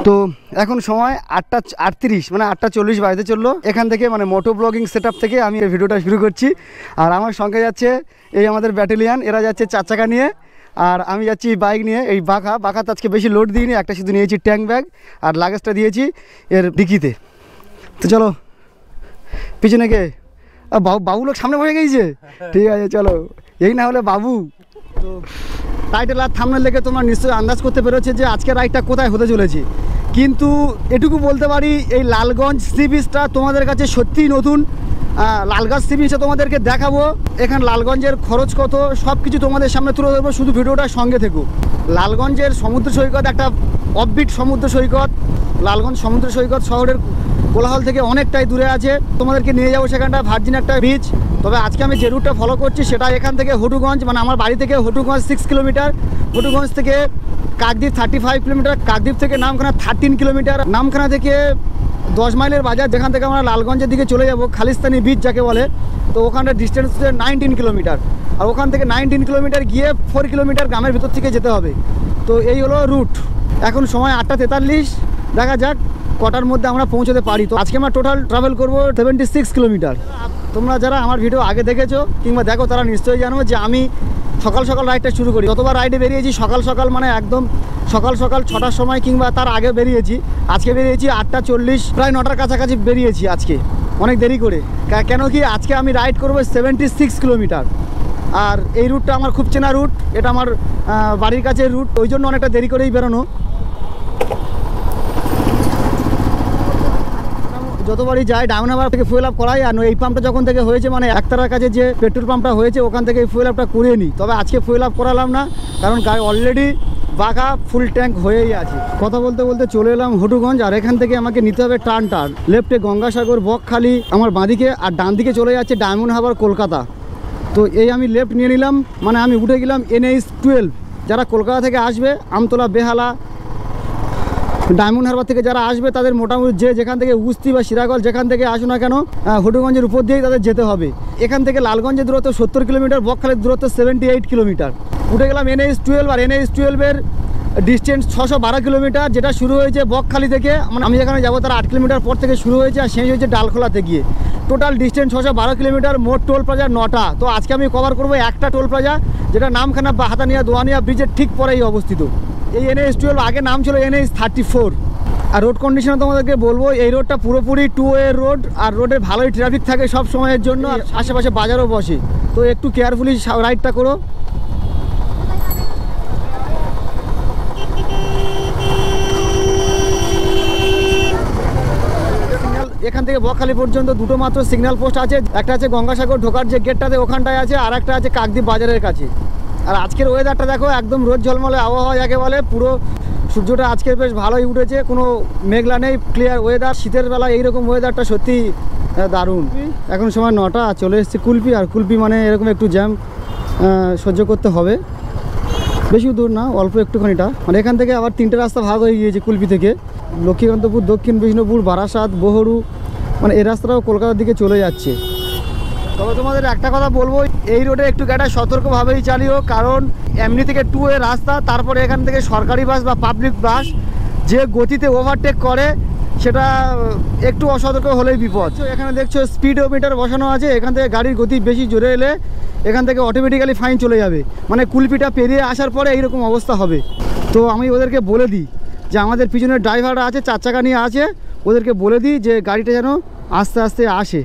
তো এখন সময় 8:38 মানে 8:40 বাজতে চললো। এখান থেকে মানে মোটো ব্লগিং সেটআপ থেকে আমি এই ভিডিওটা শুরু করছি। আর আমার সঙ্গে যাচ্ছে এই আমাদের ব্যাটালিয়ান, এরা যাচ্ছে 4 চাকা নিয়ে, আর আমি যাচ্ছি বাইক নিয়ে। এই বাঁকাতে আজকে বেশি লোড দিইনি, একটা শুধু নিয়েছি ট্যাঙ্ক ব্যাগ, আর লাগেজটা দিয়েছি এর ডিকিতে। তো চলো, পিছনে কে বাবু লোক সামনে বসে গিয়েছে, ঠিক আছে চলো, এই না হলে বাবু। তো টাইটেল আর থাম্বনেল দেখে তোমার নিশ্চয়ই আন্দাজ করতে পেরেছে যে আজকে রাইডটা কোথায় হতে চলেছে। কিন্তু এটুকু বলতে পারি, এই লালগঞ্জ সি বিচটা তোমাদের কাছে সত্যিই নতুন। লালগঞ্জ সি বিচে তোমাদেরকে দেখাবো এখানে লালগঞ্জের খরচ কত, সব কিছু তোমাদের সামনে তুলে ধরবো, শুধু ভিডিওটার সঙ্গে থেকো। লালগঞ্জের সমুদ্র সৈকত একটা অফবিট সমুদ্র সৈকত। লালগঞ্জ সমুদ্র সৈকত শহরের কোলাহল থেকে অনেকটাই দূরে আছে, তোমাদেরকে নিয়ে যাবো সেখানটা, ভার্জিন একটা বিচ। তবে আজকে আমি যে রুটটা ফলো করছি সেটা এখান থেকে হটুগঞ্জ, মানে আমার বাড়ি থেকে হটুগঞ্জ 6 কিলোমিটার, হটুগঞ্জ থেকে কাকদ্বীপ 35 কিলোমিটার, কাকদ্বীপ থেকে নামখানা 13 কিলোমিটার, নামখানা থেকে 10 মাইলের বাজার, যেখান থেকে আমরা লালগঞ্জের দিকে চলে যাব, খালিস্তানি বিচ যাকে বলে। তো ওখানটা ডিস্টেন্স হচ্ছে 19 কিলোমিটার, আর ওখান থেকে 19 কিলোমিটার গিয়ে 4 কিলোমিটার গ্রামের ভিতর থেকে যেতে হবে। তো এই হলো রুট। এখন সময় 8:43, দেখা যাক কটার মধ্যে আমরা পৌঁছতে পারি। তো আজকে আমরা টোটাল ট্রাভেল করবো 76 কিলোমিটার। তোমরা যারা আমার ভিডিও আগে দেখেছো কিংবা দেখো তারা নিশ্চয়ই জানো যে আমি সকাল সকাল রাইডটা শুরু করি। যতবার রাইডে বেরিয়েছি সকাল সকাল, মানে একদম সকাল সকাল 6টার সময় কিংবা তার আগে বেরিয়েছি। আজকে বেরিয়েছি 8:40, প্রায় 9টার কাছাকাছি বেরিয়েছি আজকে, অনেক দেরি করে। কেন কি আজকে আমি রাইড করবো 76 কিলোমিটার। আর এই রুটটা আমার খুব চেনা রুট, এটা আমার বাড়ির কাছের রুট, ওই জন্য অনেকটা দেরি করেই বেরোনো। যতবারই যাই ডায়মন্ড হারবার থেকে ফুয়েল আপ করাই, আর এই পাম্পটা যখন থেকে হয়েছে, মানে একতারার কাছে যে পেট্রোল পাম্পটা হয়েছে ওখান থেকে ফুয়েল আপটা করিয়ে নিই। তবে আজকে ফুয়েল আপ করালাম না, কারণ গাড়ি অলরেডি বাঁকা ফুল ট্যাঙ্ক হয়েই আছে। কথা বলতে বলতে চলে এলাম হটুগঞ্জ, আর এখান থেকে আমাকে নিতে হবে টার্ন। লেফটে গঙ্গাসাগর বকখালি আমার বাঁদিকে, আর ডান দিকে চলে যাচ্ছে ডায়মন্ড হারবার কলকাতা। তো এই আমি লেফট নিয়ে নিলাম, মানে আমি উঠে গেলাম NH 12। যারা কলকাতা থেকে আসবে, আমতলা, বেহালা, ডায়মন্ড হারবার থেকে যারা আসবে তাদের মোটামুটি যে যেখান থেকে উস্তি বা সিরাগল যেখান থেকে আসো না কেন, হটুগঞ্জের উপর দিয়েই তাদের যেতে হবে। এখান থেকে লালগঞ্জের দূরত্ব 70 কিলোমিটার, বকখালির দূরত্ব 78 কিলোমিটার। উঠে গেলাম NH 12, আর NH 12-এর ডিস্টেন্স 612 কিলোমিটার, যেটা শুরু হয়েছে বকখালি থেকে। মানে আমি যেখানে যাবো তার 8 কিলোমিটার পর থেকে শুরু হয়েছে, আর শেষ হয়েছে ডালখোলাতে গিয়ে। টোটাল ডিস্টেন্স 612 কিলোমিটার, মোট টোল প্লাজা 9টা। তো আজকে আমি কভার করবো একটা টোল প্লাজা, যেটা নামখানা বা হাতানিয়া দোয়ানিয়া ব্রিজের ঠিক পরেই অবস্থিত। এই NH 12 আগে নাম ছিল NH 34। আর রোড কন্ডিশনে তোমাদেরকে বলবো, এই রোডটা পুরোপুরি 2-ওয়ে রোড, আর রোডে ভালোই ট্রাফিক থাকে সব সময়ের জন্য, আর আশেপাশে বাজারও বসে। তো একটু কেয়ারফুলি রাইডটা করো। এখান থেকে বকখালি পর্যন্ত দুটো মাত্র সিগন্যাল পোস্ট আছে, একটা আছে গঙ্গাসাগর ঢোকার যে গেটটাতে ওখানটায় আছে, আর একটা আছে কাকদ্বীপ বাজারের কাছে। আর আজকের ওয়েদারটা দেখো, একদম রোদ ঝলমলে আবহাওয়া যাকে বলে। পুরো সূর্যটা আজকে বেশ ভালোই উঠেছে, কোনো মেঘলা নেই, ক্লিয়ার ওয়েদার। শীতের বেলা এইরকম ওয়েদারটা সত্যি দারুণ। এখন সময় 9টা, চলে এসেছে কুলপি। আর কুলপি মানে এরকম একটু জ্যাম সহ্য করতে হবে, বেশি দূর না, অল্প একটুখানিটা। মানে এখান থেকে আবার 3টে রাস্তা ভাগ হয়ে গিয়েছে কুলপি থেকে। লক্ষ্মীকান্তপুর, দক্ষিণ বিষ্ণুপুর, বারাসাত, বহরু, মানে এই রাস্তাটাও কলকাতার দিকে চলে যাচ্ছে। তবে তোমাদের একটা কথা বলবো, এই রোডে একটু গাড়িটা সতর্কভাবেই চালিও, কারণ এমনি থেকে 2-ওয়ে রাস্তা, তারপরে এখান থেকে সরকারি বাস বা পাবলিক বাস যে গতিতে ওভারটেক করে, সেটা একটু অসতর্ক হলেই বিপদ। এখানে দেখছো স্পিডোমিটার বসানো আছে, এখান থেকে গাড়ির গতি বেশি জোরে এলে এখান থেকে অটোমেটিক্যালি ফাইন চলে যাবে। মানে কুলপিটা পেরিয়ে আসার পরে এইরকম অবস্থা হবে। তো আমি ওদেরকে বলে দিই যে আমাদের পিছনের ড্রাইভাররা আছে, 4 চাকা নিয়ে আছে, ওদেরকে বলে দিই যে গাড়িটা যেন আস্তে আস্তে আসে।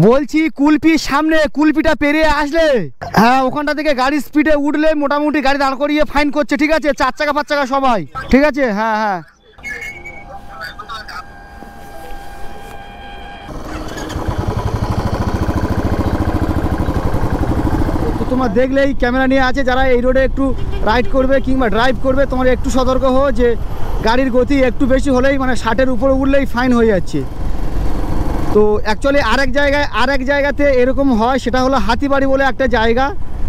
বলছি কুলপির সামনে, কুলপিটা পেরিয়ে আসলে, হ্যাঁ ওখানটা থেকে গাড়ি স্পিডে উঠলে মোটামুটি গাড়ি দাঁড় করিয়ে ফাইন করছে, ঠিক আছে? 4 চাকা 5 চাকা সবাই, ঠিক আছে? হ্যাঁ হ্যাঁ। তোমরা দেখলেই ক্যামেরা নিয়ে আছে, যারা এই রোডে একটু রাইড করবে কিংবা ড্রাইভ করবে, তোমরা একটু সতর্ক হও যে গাড়ির গতি একটু বেশি হলেই, মানে 60-এর উপরে উঠলেই ফাইন হয়ে যাচ্ছে। তো অ্যাকচুয়ালি আরেক জায়গাতে এরকম হয়, সেটা হলো হাতিবাড়ি বলে একটা জায়গা।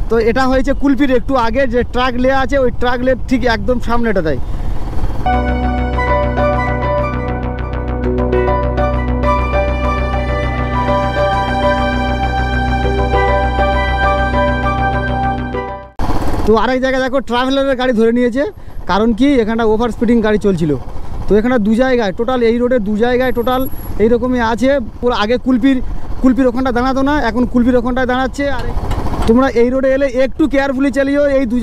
তো এটা হয়েছে কুলপির একটু আগে, যে ট্রাক লে আছে ওই ট্রাক লে ঠিক একদম সামনেটা দেয়। তো আরেক জায়গায় দেখো ট্রাভেলারের গাড়ি ধরে নিয়েছে, কারণ কি এখানটা ওভার স্পিডিং গাড়ি চলছিল। তো এখানে দু জায়গায় টোটাল, এই রোডে দু জায়গায় টোটাল এইরকমই আছে। পুরো আগে কুলপির ওখানটা দাঁড়াতো না, এখন কুলপির ওখানটায় দাঁড়াচ্ছে। আর তোমরা এই রোডে এলে একটু কেয়ারফুলি চালিও, এই দু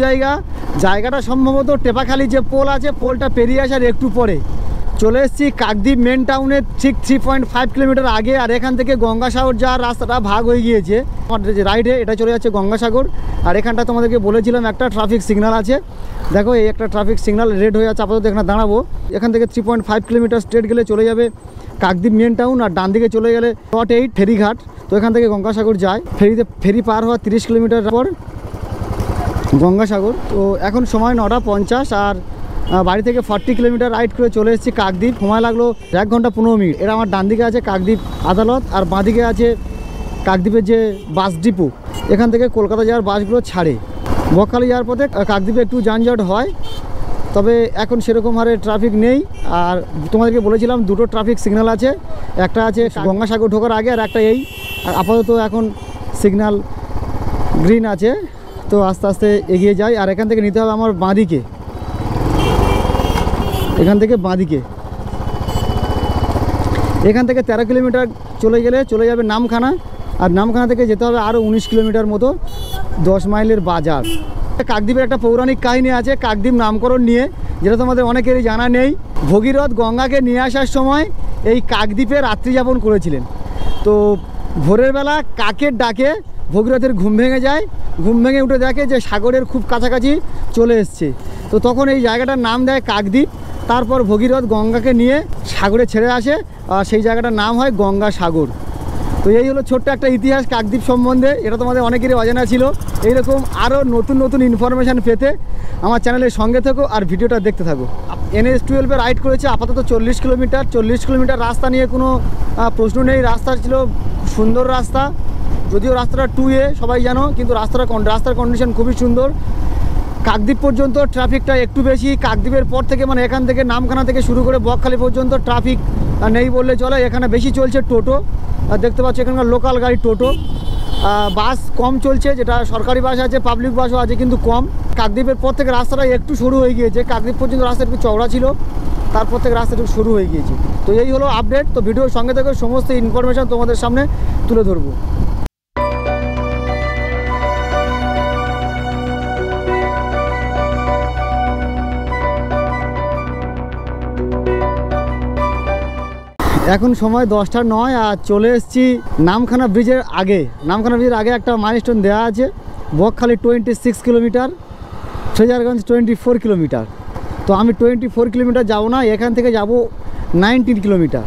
জায়গাটা সম্ভবত টেপাখালি যে পোল আছে, পোলটা পেরিয়ে আসার একটু পরে চলে এসেছি কাকদ্বীপ মেন টাউনের ঠিক 3.5 কিলোমিটার আগে। আর এখান থেকে গঙ্গাসাগর যাওয়ার রাস্তাটা ভাগ হয়ে গিয়েছে। আমার যে রাইডে এটা চলে যাচ্ছে গঙ্গাসাগর। আর এখানটা তোমাদেরকে বলেছিলাম একটা ট্রাফিক সিগন্যাল আছে, দেখো এই একটা ট্রাফিক সিগন্যাল রেড হয়ে যাচ্ছে, আপাতত এখানে দাঁড়াবো। এখান থেকে 3.5 কিলোমিটার স্ট্রেট গেলে চলে যাবে কাকদ্বীপ মেন টাউন। আর ডান দিকে চলে গেলে 8 ফেরিঘাট। তো এখান থেকে গঙ্গাসাগর যায়, ফেরি পার হওয়া 30 কিলোমিটার পর গঙ্গাসাগর। তো এখন সময় 9:50, আর বাড়ি থেকে 40 কিলোমিটার রাইড করে চলে এসেছি কাকদ্বীপ। সময় লাগলো 1 ঘন্টা 15 মিনিট। এটা আমার ডান দিকে আছে কাকদ্বীপ আদালত, আর বাঁ দিকে আছে কাকদ্বীপের যে বাস ডিপো, এখান থেকে কলকাতা যাওয়ার বাসগুলো ছাড়ে। বকখালি যাওয়ার পথে কাকদ্বীপে একটু যানজট হয়, তবে এখন সেরকম হারে ট্রাফিক নেই। আর তোমাদেরকে বলেছিলাম দুটো ট্রাফিক সিগন্যাল আছে, একটা আছে গঙ্গাসাগর ঢোকার আগে, আর একটা এই। আর আপাতত এখন সিগন্যাল গ্রিন আছে। তো আস্তে আস্তে এগিয়ে যাই। আর এখান থেকে নিতে হবে আমার বাঁদিকে, এখান থেকে বাঁদিকে। এখান থেকে 13 কিলোমিটার চলে গেলে চলে যাবে নামখানা। আর নামখানা থেকে যেতে হবে আরও 19 কিলোমিটার মতো, 10 মাইলের বাজার। কাকদ্বীপের একটা পৌরাণিক কাহিনী আছে কাকদ্বীপ নামকরণ নিয়ে, যেটা তোমাদের অনেকেরই জানা নেই। ভগীরথ গঙ্গাকে নিয়ে আসার সময় এই কাকদ্বীপে রাত্রি যাপন করেছিলেন। তো ভোরের বেলা কাকের ডাকে ভগীরথের ঘুম ভেঙে যায়, ঘুম ভেঙে উঠে দেখে যে সাগরের খুব কাছাকাছি চলে এসছে। তো তখন এই জায়গাটার নাম দেয় কাকদ্বীপ। তারপর ভগীরথ গঙ্গাকে নিয়ে সাগরে ছেড়ে আসে, আর সেই জায়গাটার নাম হয় গঙ্গাসাগর। তো এই হলো ছোট্ট একটা ইতিহাস কাকদ্বীপ সম্বন্ধে, এটা তোমাদের অনেকেরই অজানা ছিল। এইরকম আরও নতুন নতুন ইনফরমেশান পেতে আমার চ্যানেলের সঙ্গে থাকো আর ভিডিওটা দেখতে থাকো। NH-12 রাইড করেছে আপাতত 40 কিলোমিটার। 40 কিলোমিটার রাস্তা নিয়ে কোনো প্রশ্ন নেই, রাস্তা ছিল সুন্দর রাস্তা। যদিও রাস্তাটা 2A সবাই জানো, কিন্তু রাস্তার কন্ডিশন খুবই সুন্দর। কাকদ্বীপ পর্যন্ত ট্রাফিকটা একটু বেশি। কাকদ্বীপের পর থেকে মানে এখান থেকে নামখানা থেকে শুরু করে বকখালি পর্যন্ত ট্রাফিক নেই বললে চলে। এখানে বেশি চলছে টোটো, দেখতে পাচ্ছ এখানকার লোকাল গাড়ি টোটো। বাস কম চলছে, যেটা সরকারি বাস আছে, পাবলিক বাসও আছে, কিন্তু কম। কাকদ্বীপের পর থেকে রাস্তাটা একটু সরু হয়ে গিয়েছে। কাকদ্বীপ পর্যন্ত রাস্তা একটু চওড়া ছিল, তারপর থেকে রাস্তা একটু সরু হয়ে গিয়েছে। তো এই হলো আপডেট। তো ভিডিওর সঙ্গে থেকে সমস্ত ইনফরমেশান তোমাদের সামনে তুলে ধরবো। এখন সময় 10:09, আর চলে এসেছি নামখানা ব্রিজের আগে। নামখানা ব্রিজের আগে একটা মাইলস্টোন দেওয়া আছে, বকখালি 26 কিলোমিটার, ফ্রেজারগঞ্জ 24 কিলোমিটার। তো আমি 24 কিলোমিটার যাবো না, এখান থেকে যাব 19 কিলোমিটার।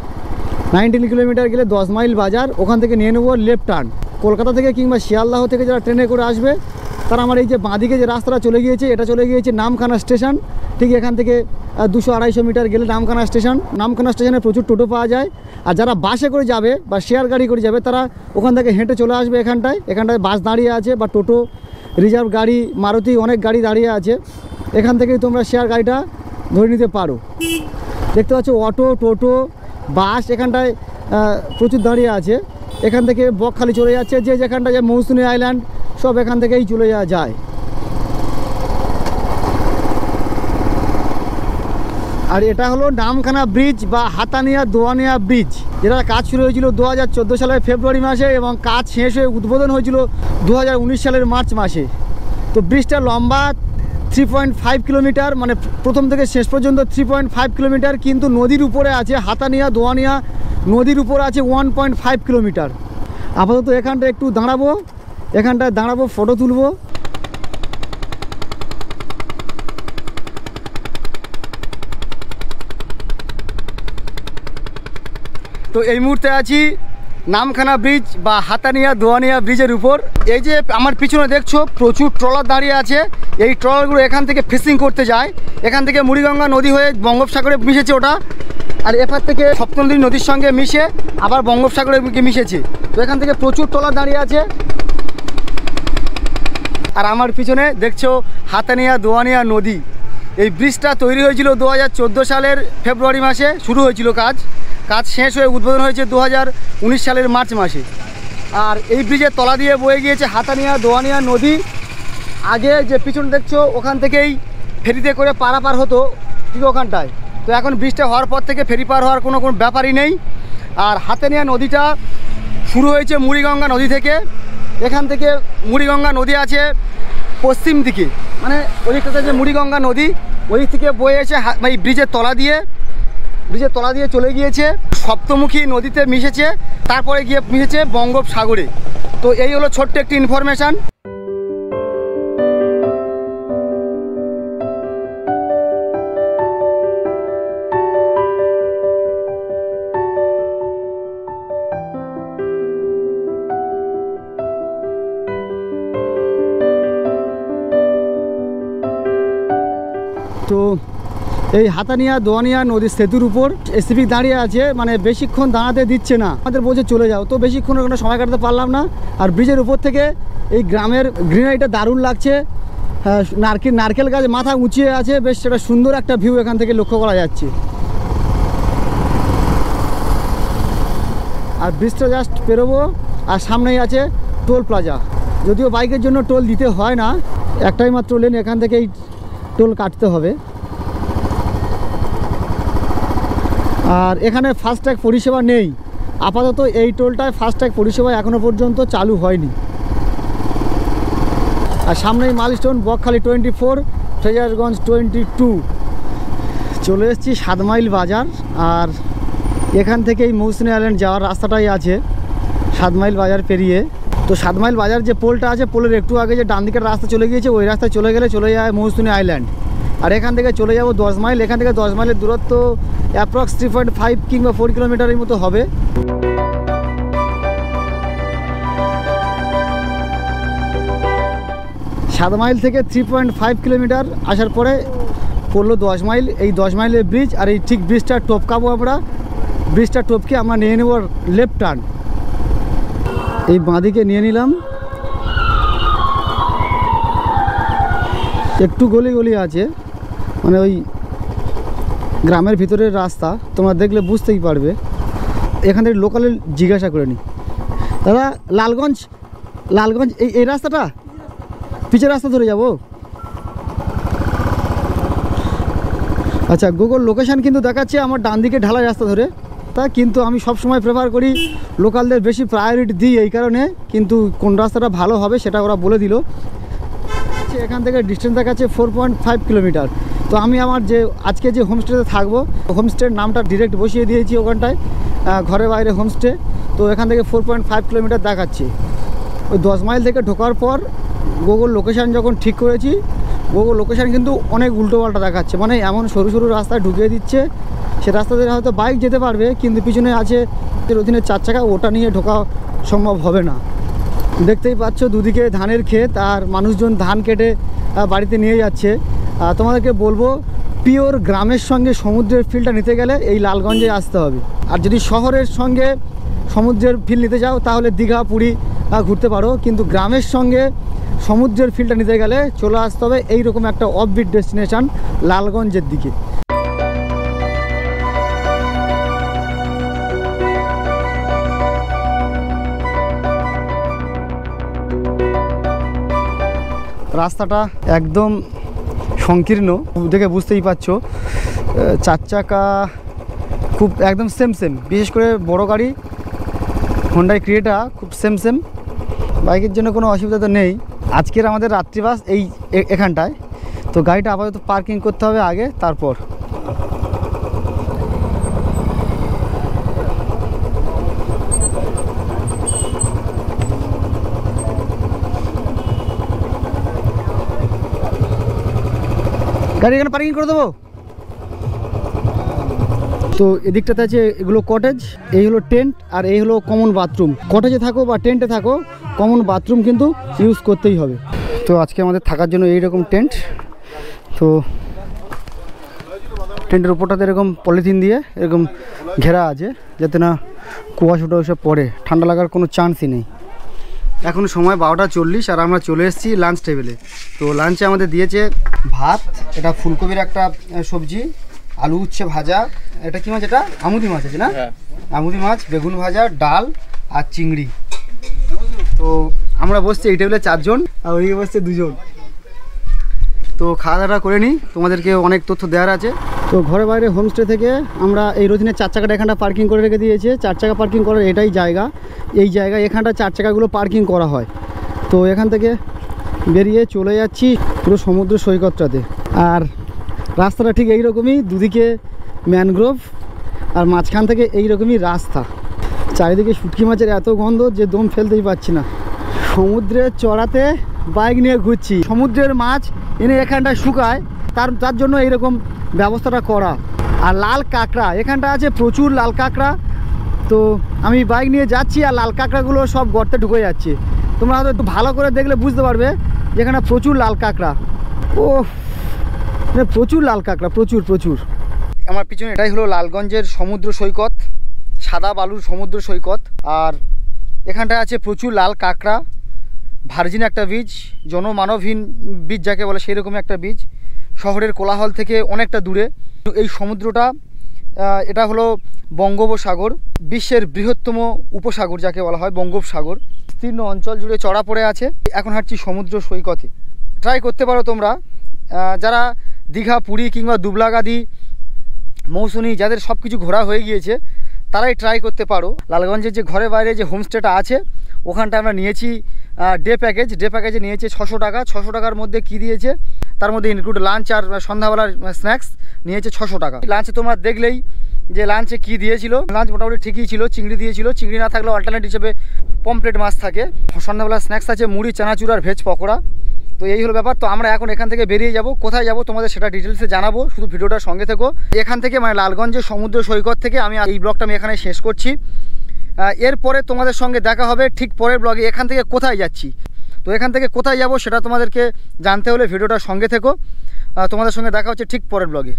19 কিলোমিটার গেলে 10 মাইল বাজার। ওখান থেকে নিয়ে নেবো লেফট টার্ন। কলকাতা থেকে কিংবা শিয়ালদাহ থেকে যারা ট্রেনে করে আসবে, তারা আমার এই যে বাঁদিকে যে রাস্তাটা চলে গিয়েছে, এটা চলে গিয়েছে নামখানা স্টেশন। ঠিক এখান থেকে 200-250 মিটার গেলে নামখানা স্টেশন। নামখানা স্টেশনে প্রচুর টোটো পাওয়া যায়। আর যারা বাসে করে যাবে বা শেয়ার গাড়ি করে যাবে, তারা ওখান থেকে হেঁটে চলে আসবে এখানটায়। বাস দাঁড়িয়ে আছে, বা টোটো, রিজার্ভ গাড়ি, মারুতি, অনেক গাড়ি দাঁড়িয়ে আছে। এখান থেকেই তোমরা শেয়ার গাড়িটা ধরে নিতে পারো। দেখতে পাচ্ছ অটো, টোটো, বাস এখানটায় প্রচুর দাঁড়িয়ে আছে। এখান থেকে বকখালি চলে যাচ্ছে, যে যেখানটা যে মৌসুমী আইল্যান্ড সব এখান থেকেই চলে যাওয়া যায়। আর এটা হলো নামখানা ব্রিজ বা হাতানিয়া দোয়ানিয়া ব্রিজ, যেটা কাজ শুরু হয়েছিল 2014 সালের ফেব্রুয়ারি মাসে, এবং কাজ শেষ হয়ে উদ্বোধন হয়েছিল 2019 সালের মার্চ মাসে। তো ব্রিজটা লম্বা 3.5 কিলোমিটার, মানে প্রথম থেকে শেষ পর্যন্ত 3.5 কিলোমিটার, কিন্তু নদীর উপরে আছে। হাতানিয়া দোয়ানিয়া নদীর উপরে আছে 1.5 কিলোমিটার। আপাতত এখানটা একটু দাঁড়াবো, এখানটায় দাঁড়াবো, ফটো তুলবো। তো এই মুহূর্তে আছি নামখানা ব্রিজ বা হাতানিয়া দোয়ানিয়া ব্রিজের উপর। এই যে আমার পিছনে দেখছো প্রচুর ট্রলার দাঁড়িয়ে আছে। এই ট্রলারগুলো এখান থেকে ফিশিং করতে যায়। এখান থেকে মুড়িগঙ্গা নদী হয়ে বঙ্গোপসাগরে মিশেছে ওটা, আর এপার থেকে সপ্তনদী নদীর সঙ্গে মিশে আবার বঙ্গোপসাগরে মিশেছে। তো এখান থেকে প্রচুর ট্রলার দাঁড়িয়ে আছে। আর আমার পিছনে দেখছো হাতানিয়া দোয়ানিয়া নদী। এই ব্রিজটা তৈরি হয়েছিল 2014 সালের ফেব্রুয়ারি মাসে শুরু হয়েছিল কাজ শেষ হয়ে উদ্বোধন হয়েছে 2019 সালের মার্চ মাসে। আর এই ব্রিজের তলা দিয়ে বয়ে গিয়েছে হাতানিয়া দোয়ানিয়া নদী। আগে যে পিছন দেখছো ওখান থেকেই ফেরিতে করে পারাপার হতো ঠিক ওখানটায়। তো এখন বৃষ্টি হওয়ার পর থেকে ফেরি পার হওয়ার কোনো ব্যাপারই নেই। আর হাতে নেওয়া নদীটা শুরু হয়েছে মুড়িগঙ্গা নদী থেকে। এখান থেকে মুড়িগঙ্গা নদী আছে পশ্চিম দিকে, মানে ওইদিকটাতে যে মুড়িগঙ্গা নদী ওই থেকে বয়ে এসে এই ব্রিজের তলা দিয়ে চলে গিয়েছে সপ্তমুখী নদীতে মিশেছে, তারপরে গিয়ে মিশেছে বঙ্গোপসাগরে। তো এই হলো ছোট্ট একটি ইনফরমেশান। তো এই হাতানিয়া দোয়ানিয়া নদীর সেতুর উপর এসিপিক দাঁড়িয়ে আছে, মানে বেশিক্ষণ দাঁড়াতে দিচ্ছে না, আমাদের বলছে চলে যাও। তো বেশিক্ষণ ওখানে সময় কাটাতে পারলাম না। আর ব্রিজের উপর থেকে এই গ্রামের গ্রিনারিটা দারুণ লাগছে। নারকেল গাছ মাথা উঁচিয়ে আছে, বেশ সেটা সুন্দর একটা ভিউ এখান থেকে লক্ষ্য করা যাচ্ছে। আর ব্রিজটা জাস্ট পেরোবো আর সামনেই আছে টোল প্লাজা। যদিও বাইকের জন্য টোল দিতে হয় না, একটাই মাত্র লেন, এখান থেকেই টোল কাটতে হবে। আর এখানে ফাস্ট্যাগ পরিষেবা নেই আপাতত, এই টোলটায় ফাস্ট্যাগ পরিষেবা এখনও পর্যন্ত চালু হয়নি। আর সামনেই মাইলস্টোন, বকখালি 24, ফ্রেজারগঞ্জ 22। চলে এসেছি 7 মাইল বাজার। আর এখান থেকেই মৌসুমী আইল্যান্ড যাওয়ার রাস্তাটাই আছে 7 মাইল বাজার পেরিয়ে। তো 7 মাইল বাজার যে পোলটা আছে, পোলের একটু আগে যে ডান দিকের রাস্তা চলে গিয়েছে, ওই রাস্তায় চলে গেলে চলে যায় মৌসুমী আইল্যান্ড। আর এখান থেকে চলে যাব 10 মাইল। এখান থেকে 10 মাইলের দূরত্ব অ্যাপ্রক্স 3.5 কিংবা 4 কিলোমিটারের মতো হবে। সাত মাইল থেকে 3.5 কিলোমিটার আসার পরে পড়লো 10 মাইল। এই 10 মাইলের ব্রিজ, আর এই ঠিক ব্রিজটা টপকাবো আমরা। ব্রিজটা টপকে আমরা নিয়ে নেব লেফট টার্ন। এই বাঁদিকে নিয়ে নিলাম, একটু গলি আছে, মানে ওই গ্রামের ভিতরের রাস্তা, তোমরা দেখলে বুঝতেই পারবে। এখান থেকে লোকালে জিজ্ঞাসা করে নি, দাদা লালগঞ্জ এই রাস্তাটা, পিছের রাস্তা ধরে যাব? আচ্ছা, গুগল লোকেশান কিন্তু দেখাচ্ছে আমার ডান দিকে ঢালাই রাস্তা ধরে। তা কিন্তু আমি সব সময় প্রেফার করি লোকালদের বেশি প্রায়োরিটি দিই এই কারণে, কিন্তু কোন রাস্তাটা ভালো হবে সেটা ওরা বলে দিল। এখান থেকে ডিস্টেন্স দেখাচ্ছে 4.5 কিলোমিটার। তো আমি আমার যে আজকে যে হোমস্টেতে থাকবো, হোমস্টের নামটা ডিরেক্ট বসিয়ে দিয়েছি ওখানটায়, ঘরে বাইরে হোমস্টে। তো এখান থেকে 4.5 কিলোমিটার দেখাচ্ছে। ওই 10 মাইল থেকে ঢোকার পর গুগল লোকেশান যখন ঠিক করেছি, গুগল লোকেশান কিন্তু অনেক উল্টোপাল্টা দেখাচ্ছে, মানে এমন সরু সরু রাস্তায় ঢুকিয়ে দিচ্ছে। সে রাস্তা দিয়ে হয়তো বাইক যেতে পারবে, কিন্তু পিছনে আছে অধীনের 4 চাকা, ওটা নিয়ে ঢোকা সম্ভব হবে না। দেখতেই পাচ্ছ দুদিকে ধানের ক্ষেত, আর মানুষজন ধান কেটে বাড়িতে নিয়ে যাচ্ছে। তোমাদেরকে বলবো, পিওর গ্রামের সঙ্গে সমুদ্রের ফিলটা নিতে গেলে এই লালগঞ্জে আসতে হবে। আর যদি শহরের সঙ্গে সমুদ্রের ফিল নিতে যাও তাহলে দীঘা পুরী ঘুরতে পারো, কিন্তু গ্রামের সঙ্গে সমুদ্রের ফিলটা নিতে গেলে চলে আসতে হবে এইরকম একটা অফবিট ডেস্টিনেশন লালগঞ্জের দিকে। রাস্তাটা একদম সংকীর্ণ, দেখে বুঝতেই পারছো। 4 চাকা খুব একদম সেম, বিশেষ করে বড় গাড়ি হোন্ডাই ক্রিয়েটা খুব সেম। বাইকের জন্য কোনো অসুবিধা তো নেই। আজকের আমাদের রাত্রিবাস এখানটায়। তো গাড়িটা আপাতত পার্কিং করতে হবে আগে, তারপর গাড়ি এখানে পার্কিং করে দেবো। তো এদিকটাতে আছে এগুলো কটেজ, এই হলো টেন্ট, আর এই হলো কমন বাথরুম। কটেজে থাকো বা টেন্টে থাকো, কমন বাথরুম কিন্তু ইউজ করতেই হবে। তো আজকে আমাদের থাকার জন্য এইরকম টেন্ট। তো টেন্টের উপরটাতে এরকম পলিথিন দিয়ে এরকম ঘেরা আছে, যাতে না কুয়াশা টুয়াশা পড়ে, ঠান্ডা লাগার কোনো চান্সই নেই। এখন সময় 12টা 40, আর আমরা চলে এসেছি লাঞ্চ টেবিলে। তো লাঞ্চে আমাদের দিয়েছে ভাত, এটা ফুলকপির একটা সবজি, আলু উচ্ছে ভাজা, এটা কি মাছ, এটা আমুদি মাছ আছে না, আমুদি মাছ, বেগুন ভাজা, ডাল আর চিংড়ি। তো আমরা বসছি এই টেবিলে 4 জন, আর ওইদিকে বসছে 2 জন। তো খাওয়া দাওয়া করে নিই, তোমাদেরকে অনেক তথ্য দেওয়ার আছে। তো ঘরে বাইরে হোমস্টে থেকে আমরা এই রথিনের 4 চাকাটা এখানটা পার্কিং করে রেখে দিয়েছে। 4 চাকা পার্কিং করার এটাই জায়গা, এই জায়গায় এখানটা 4 চাকাগুলো পার্কিং করা হয়। তো এখান থেকে বেরিয়ে চলে যাচ্ছি পুরো সমুদ্র সৈকতটাতে। আর রাস্তাটা ঠিক এইরকমই, দুদিকে ম্যানগ্রোভ আর মাঝখান থেকে এইরকমই রাস্তা। চারিদিকে শুটকি মাছের এত গন্ধ যে দম ফেলতেই পারছি না। সমুদ্রের চড়াতে বাইক নিয়ে ঘুরছি, সমুদ্রের মাছ এনে এখানটায় শুকায়, তার জন্য এইরকম ব্যবস্থাটা করা। আর লাল কাঁকড়া এখানটা আছে, প্রচুর লাল কাঁকড়া। তো আমি বাইক নিয়ে যাচ্ছি আর লাল কাঁকড়াগুলো সব গর্তে ঢুকে যাচ্ছে। তোমরা হয়তো একটু ভালো করে দেখলে বুঝতে পারবে যেখানে প্রচুর লাল কাঁকড়া। ও প্রচুর লাল কাঁকড়া, প্রচুর প্রচুর। আমার পিছনে এটাই হলো লালগঞ্জের সমুদ্র সৈকত, সাদা বালুর সমুদ্র সৈকত। আর এখানটায় আছে প্রচুর লাল কাঁকড়া, ভার্জিন একটা বীজ, জনমানবহীন বীজ যাকে বলে সেই রকম একটা বীজ, শহরের কোলাহল থেকে অনেকটা দূরে। এই সমুদ্রটা এটা হলো বঙ্গোপসাগর, বিশ্বের বৃহত্তম উপসাগর যাকে বলা হয় বঙ্গোপসাগর, বিস্তীর্ণ অঞ্চল জুড়ে চড়া পড়ে আছে। এখন হাঁটছি সমুদ্র সৈকতে। ট্রাই করতে পারো তোমরা, যারা দীঘা, পুরী কিংবা দুবলাগাদি, মৌসুনি, যাদের সব কিছু ঘোরা হয়ে গিয়েছে তারাই ট্রাই করতে পারো। লালগঞ্জের যে ঘরে বাইরে যে হোমস্টেটা আছে ওখানটা আমরা নিয়েছি ডে প্যাকেজে নিয়েছে 600 টাকা। 600 টাকার মধ্যে কি দিয়েছে, তার মধ্যে ইনক্লুড লাঞ্চ আর সন্ধ্যাবেলার স্ন্যাক্স নিয়েছে 600 টাকা। লাঞ্চে তোমরা দেখলেই যে লাঞ্চে কি দিয়েছিল, লাঞ্চ মোটামুটি ঠিকই ছিল, চিংড়ি দিয়েছিল, চিংড়ি না থাকলেও অল্টারনেট হিসেবে পমপ্লেট মাছ থাকে। সন্ধ্যাবেলা স্ন্যাক্স আছে মুড়ি, চানাচুর আর ভেজ পকোড়া। তো এই হলো ব্যাপার। তো আমরা এখন এখান থেকে বেরিয়ে যাব, কোথায় যাব তোমাদের সেটা ডিটেলসে জানাবো, শুধু ভিডিওটার সঙ্গে থেকো। এখান থেকে মানে লালগঞ্জের সমুদ্র সৈকত থেকে আমি এই ব্লগটা আমি এখানে শেষ করছি। এরপরে তোমাদের সঙ্গে দেখা হবে ঠিক পরের ব্লগে, এখান থেকে কোথায় যাচ্ছি। তো এখান থেকে কোথায় যাব সেটা তোমাদেরকে জানতে হলে ভিডিওটার সঙ্গে থেকো। তোমাদের সঙ্গে দেখা হচ্ছে ঠিক পরের ব্লগে।